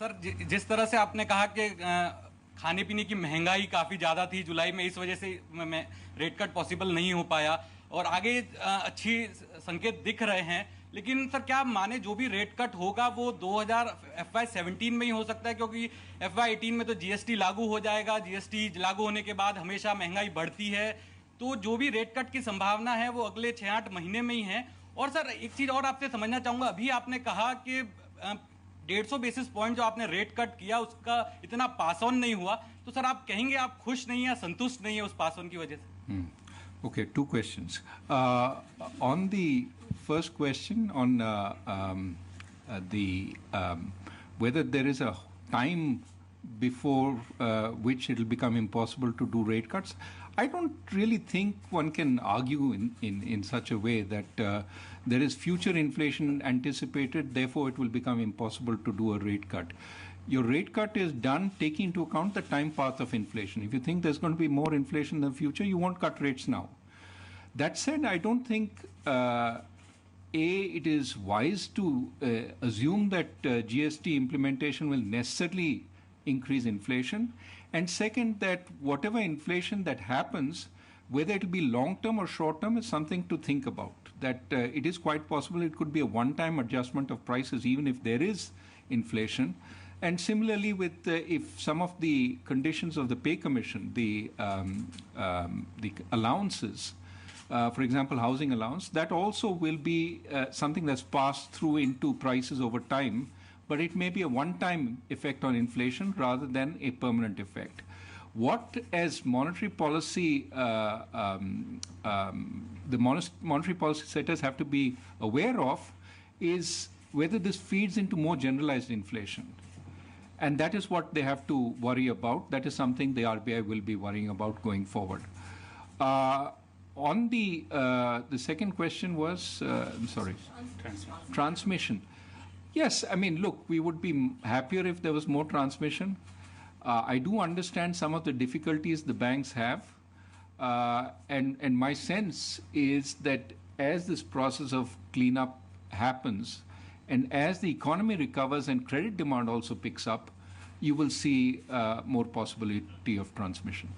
Sir जिस तरह से आपने कहा कि खाने पीने की महंगाई काफ़ी ज़्यादा थी जुलाई में, इस वजह से मैं रेट कट पॉसिबल नहीं हो पाया और आगे अच्छी संकेत दिख रहे हैं। लेकिन सर क्या माने जो भी रेट कट होगा वो 2000 FY17 में ही हो सकता है, क्योंकि FY18 में तो जीएसटी लागू हो जाएगा। जीएसटी लागू होने के बाद हमेशा महंगाई बढ़ती है, तो जो भी रेट कट की संभावना है वो अगले 6-8 महीने में ही है। और सर एक चीज़ और आपसे समझना चाहूँगा, अभी आपने कहा कि 150 बेसिस पॉइंट जो आपने रेट कट किया उसका इतना पास ऑन नहीं हुआ, तो सर आप कहेंगे आप खुश नहीं है, संतुष्ट नहीं है उस पास ऑन की वजह से? Okay, two questions. On the first question on whether there is a time before which it will become impossible to do rate cuts, I don't really think one can argue in such a way that there is future inflation anticipated, therefore it will become impossible to do a rate cut. Your rate cut is done taking into account the time path of inflation. If you think there's going to be more inflation in the future, you won't cut rates now. That said, I don't think it is wise to assume that GST implementation will necessarily increase inflation. And second, that whatever inflation that happens, whether it will be long-term or short-term, is something to think about. That it is quite possible it could be a one-time adjustment of prices, even if there is inflation. And similarly, with if some of the conditions of the pay commission, the allowances, for example, housing allowance, that also will be something that's passed through into prices over time, but it may be a one-time effect on inflation rather than a permanent effect. What, as monetary policy, the monetary policy setters have to be aware of is whether this feeds into more generalized inflation. And that is what they have to worry about. That is something the RBI will be worrying about going forward. On the second question was, I'm sorry, transmission. Yes, I mean, look, we would be happier if there was more transmission. I do understand some of the difficulties the banks have. And my sense is that as this process of cleanup happens, and as the economy recovers and credit demand also picks up, you will see more possibility of transmission.